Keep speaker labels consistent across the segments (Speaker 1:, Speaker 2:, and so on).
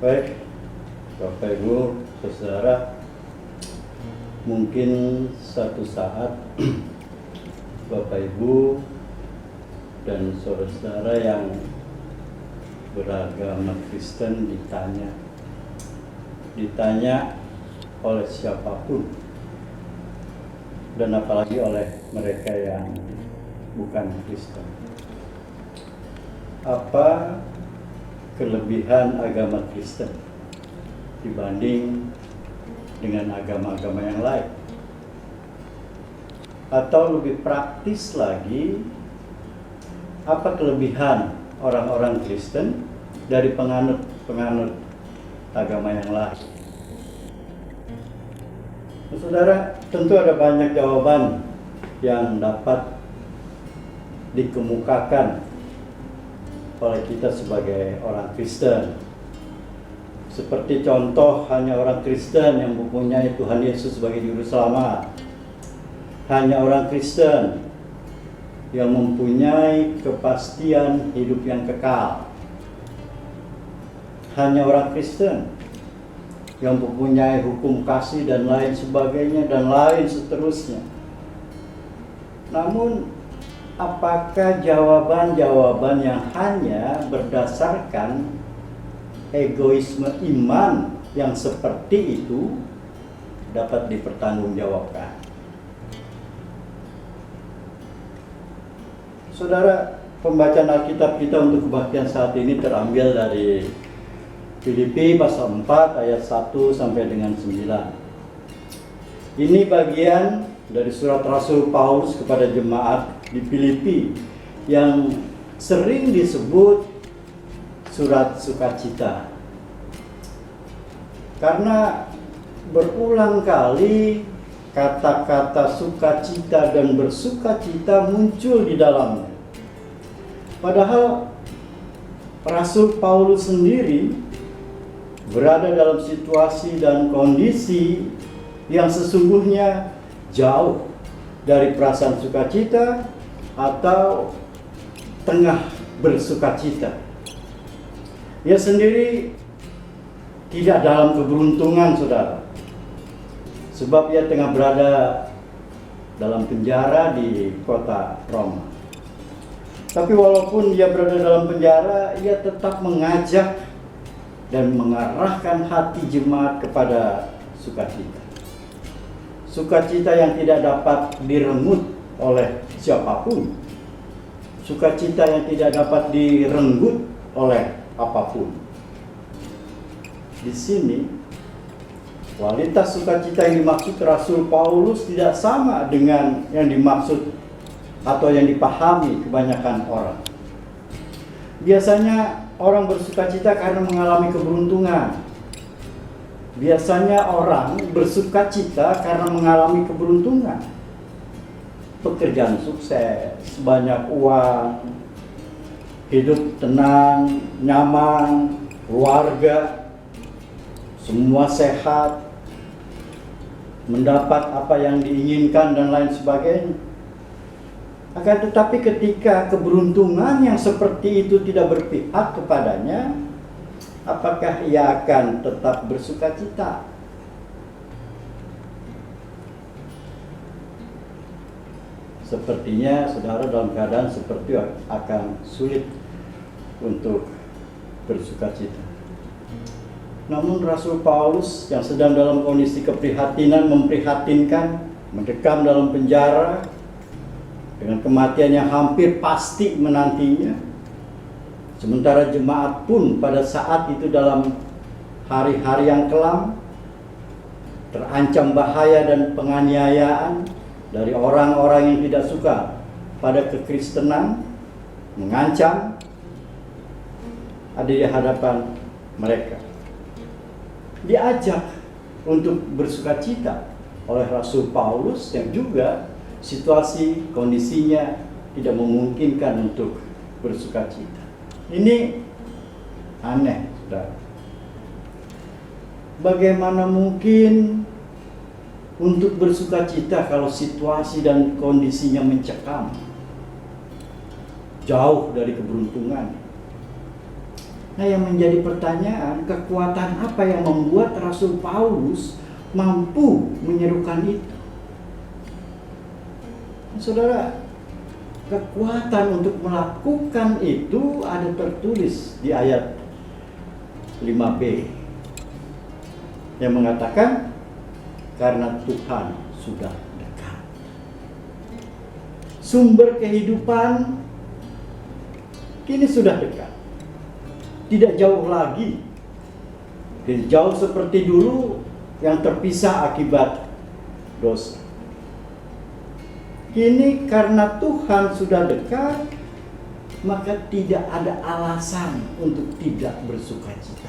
Speaker 1: Baik, Bapak Ibu, Saudara, mungkin satu saat Bapak Ibu dan saudara-saudara yang beragama Kristen ditanya oleh siapapun, dan apalagi oleh mereka yang bukan Kristen, apa kelebihan agama Kristen dibanding dengan agama-agama yang lain? Atau lebih praktis lagi, apa kelebihan orang-orang Kristen dari penganut agama yang lain? Saudara, tentu ada banyak jawaban yang dapat dikemukakan oleh kita sebagai orang Kristen. Seperti contoh, hanya orang Kristen yang mempunyai Tuhan Yesus sebagai Juru Selamat. Hanya orang Kristen yang mempunyai kepastian hidup yang kekal. Hanya orang Kristen yang mempunyai hukum kasih dan lain sebagainya dan lain seterusnya. Namun, apakah jawaban-jawaban yang hanya berdasarkan egoisme iman yang seperti itu dapat dipertanggungjawabkan? Saudara, pembacaan Alkitab kita untuk kebaktian saat ini terambil dari Filipi pasal 4 ayat 1 sampai dengan 9. Ini bagian dari surat Rasul Paulus kepada jemaat di Filipi yang sering disebut surat sukacita. Karena berulang kali kata-kata sukacita dan bersukacita muncul di dalamnya. Padahal Rasul Paulus sendiri berada dalam situasi dan kondisi yang sesungguhnya jauh dari perasaan sukacita atau tengah bersukacita. Ia sendiri tidak dalam keberuntungan, saudara, sebab ia tengah berada dalam penjara di kota Roma. Tapi walaupun ia berada dalam penjara, ia tetap mengajak dan mengarahkan hati jemaat kepada sukacita. Sukacita yang tidak dapat direnggut oleh siapapun. Sukacita yang tidak dapat direnggut oleh apapun. Di sini, kualitas sukacita yang dimaksud Rasul Paulus tidak sama dengan yang dimaksud atau yang dipahami kebanyakan orang. Biasanya orang bersukacita karena mengalami keberuntungan. Biasanya orang bersukacita karena mengalami keberuntungan. Pekerjaan sukses, banyak uang, hidup tenang, nyaman, keluarga, semua sehat, mendapat apa yang diinginkan dan lain sebagainya. Akan tetapi ketika keberuntungan yang seperti itu tidak berpihak kepadanya, apakah ia akan tetap bersukacita? Sepertinya saudara dalam keadaan seperti akan sulit untuk bersukacita. Namun Rasul Paulus yang sedang dalam kondisi keprihatinan, memprihatinkan, mendekam dalam penjara dengan kematian yang hampir pasti menantinya. Sementara jemaat pun pada saat itu dalam hari-hari yang kelam, terancam bahaya dan penganiayaan dari orang-orang yang tidak suka pada kekristenan, mengancam ada di hadapan mereka. Diajak untuk bersukacita oleh Rasul Paulus yang juga situasi kondisinya tidak memungkinkan untuk bersukacita. Ini aneh, saudara. Bagaimana mungkin untuk bersukacita kalau situasi dan kondisinya mencekam, jauh dari keberuntungan? Nah, yang menjadi pertanyaan, kekuatan apa yang membuat Rasul Paulus mampu menyerukan itu? Saudara, kekuatan untuk melakukan itu ada tertulis di ayat 5b yang mengatakan, karena Tuhan sudah dekat. Sumber kehidupan kini sudah dekat. Tidak jauh lagi. Tidak jauh seperti dulu yang terpisah akibat dosa. Kini karena Tuhan sudah dekat, maka tidak ada alasan untuk tidak bersukacita.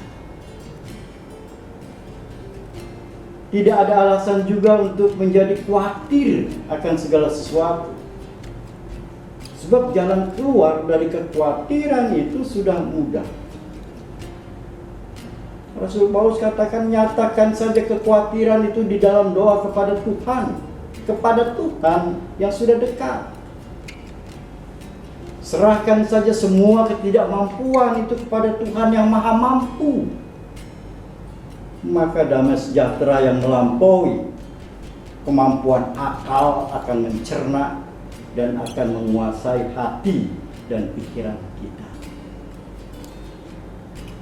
Speaker 1: Tidak ada alasan juga untuk menjadi khawatir akan segala sesuatu. Sebab jalan keluar dari kekhawatiran itu sudah mudah. Rasul Paulus katakan, nyatakan saja kekhawatiran itu di dalam doa kepada Tuhan. Kepada Tuhan yang sudah dekat. Serahkan saja semua ketidakmampuan itu kepada Tuhan yang maha mampu. Maka damai sejahtera yang melampaui kemampuan akal akan mencerna dan akan menguasai hati dan pikiran kita.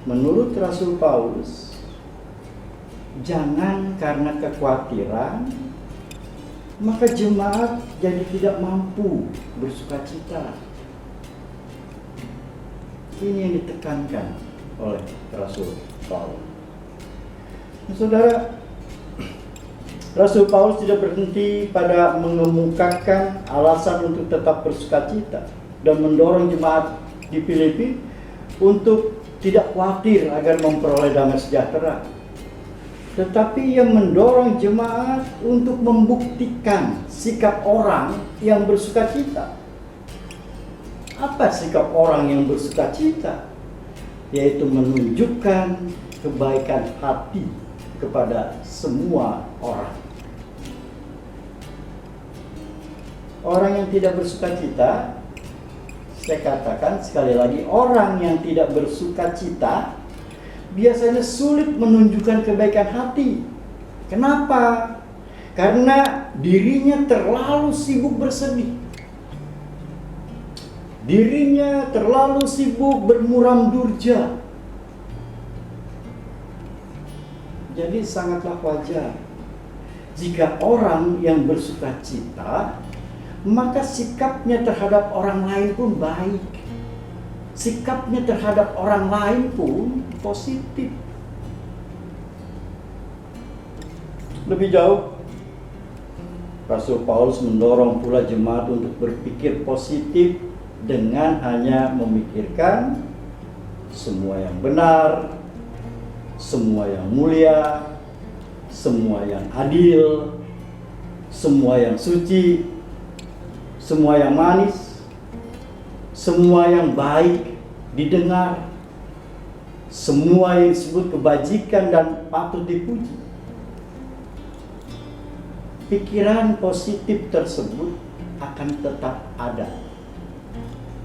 Speaker 1: Menurut Rasul Paulus, jangan karena kekhawatiran maka jemaat jadi tidak mampu bersukacita. Ini yang ditekankan oleh Rasul Paulus. Saudara, Rasul Paulus tidak berhenti pada mengemukakan alasan untuk tetap bersukacita dan mendorong jemaat di Filipi untuk tidak khawatir agar memperoleh damai sejahtera. Tetapi ia mendorong jemaat untuk membuktikan sikap orang yang bersukacita. Apa sikap orang yang bersukacita? Yaitu menunjukkan kebaikan hati kepada semua orang. Orang yang tidak bersukacita, saya katakan sekali lagi, orang yang tidak bersukacita biasanya sulit menunjukkan kebaikan hati. Kenapa? Karena dirinya terlalu sibuk bersedih. Dirinya terlalu sibuk bermuram durja. Jadi sangatlah wajar jika orang yang bersukacita, maka sikapnya terhadap orang lain pun baik. Sikapnya terhadap orang lain pun positif. Lebih jauh, Rasul Paulus mendorong pula jemaat untuk berpikir positif dengan hanya memikirkan semua yang benar, semua yang mulia, semua yang adil, semua yang suci, semua yang manis, semua yang baik didengar, semua yang disebut kebajikan dan patut dipuji. Pikiran positif tersebut akan tetap ada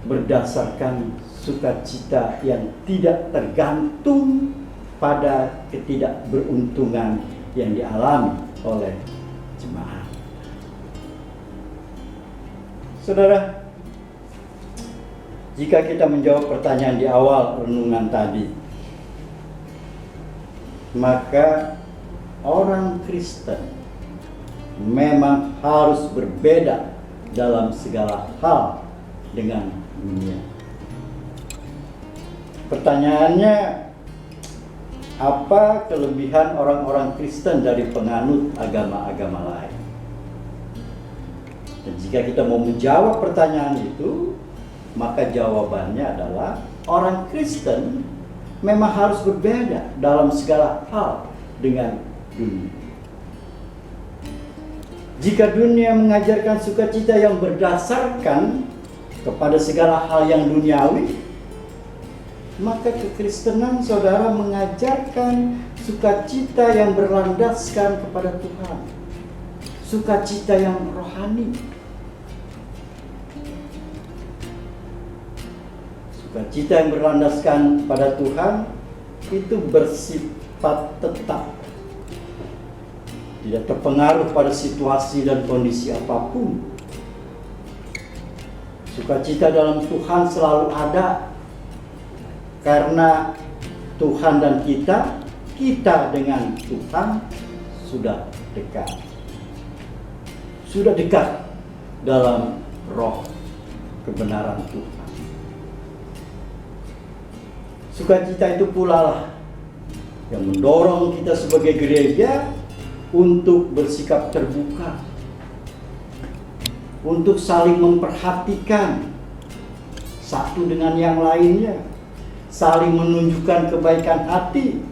Speaker 1: berdasarkan sukacita yang tidak tergantung pada ketidakberuntungan yang dialami oleh jemaat. Saudara, jika kita menjawab pertanyaan di awal renungan tadi, maka orang Kristen memang harus berbeda dalam segala hal dengan dunia. Pertanyaannya, apa kelebihan orang-orang Kristen dari penganut agama-agama lain? Dan jika kita mau menjawab pertanyaan itu, maka jawabannya adalah orang Kristen memang harus berbeda dalam segala hal dengan dunia. Jika dunia mengajarkan sukacita yang berdasarkan kepada segala hal yang duniawi, maka kekristenan saudara mengajarkan sukacita yang berlandaskan kepada Tuhan, sukacita yang rohani. Sukacita yang berlandaskan pada Tuhan itu bersifat tetap, tidak terpengaruh pada situasi dan kondisi apapun. Sukacita dalam Tuhan selalu ada, karena Tuhan dan kita dengan Tuhan sudah dekat. Sudah dekat dalam roh kebenaran Tuhan. Sukacita itu pula lah yang mendorong kita sebagai gereja untuk bersikap terbuka, untuk saling memperhatikan satu dengan yang lainnya, saling menunjukkan kebaikan hati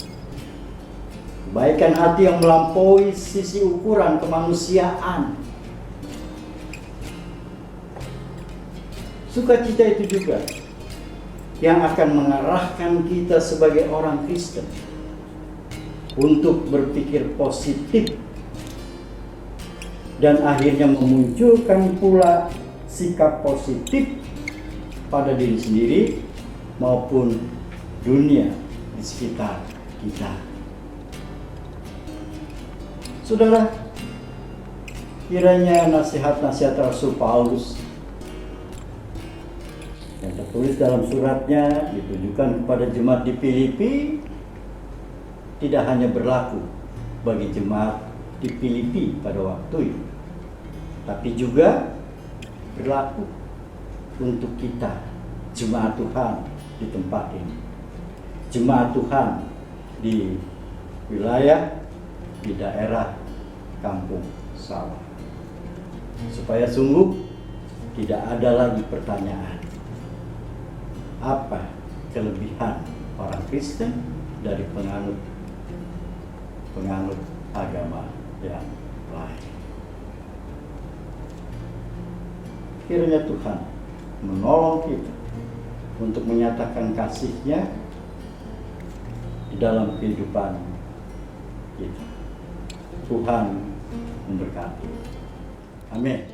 Speaker 1: yang melampaui sisi ukuran kemanusiaan. Sukacita itu juga yang akan mengarahkan kita sebagai orang Kristen untuk berpikir positif dan akhirnya memunculkan pula sikap positif pada diri sendiri maupun dunia di sekitar kita. Saudara, kiranya nasihat-nasihat Rasul Paulus yang tertulis dalam suratnya ditujukan kepada jemaat di Filipi tidak hanya berlaku bagi jemaat di Filipi pada waktu itu, tapi juga berlaku untuk kita, jemaat Tuhan di tempat ini, jemaat Tuhan di wilayah, di daerah Kampung Sawah, supaya sungguh tidak ada lagi pertanyaan apa kelebihan orang Kristen dari penganut agama yang lain. Kiranya Tuhan menolong kita untuk menyatakan kasih-Nya di dalam kehidupan kita. Tuhan memberkati. Amin.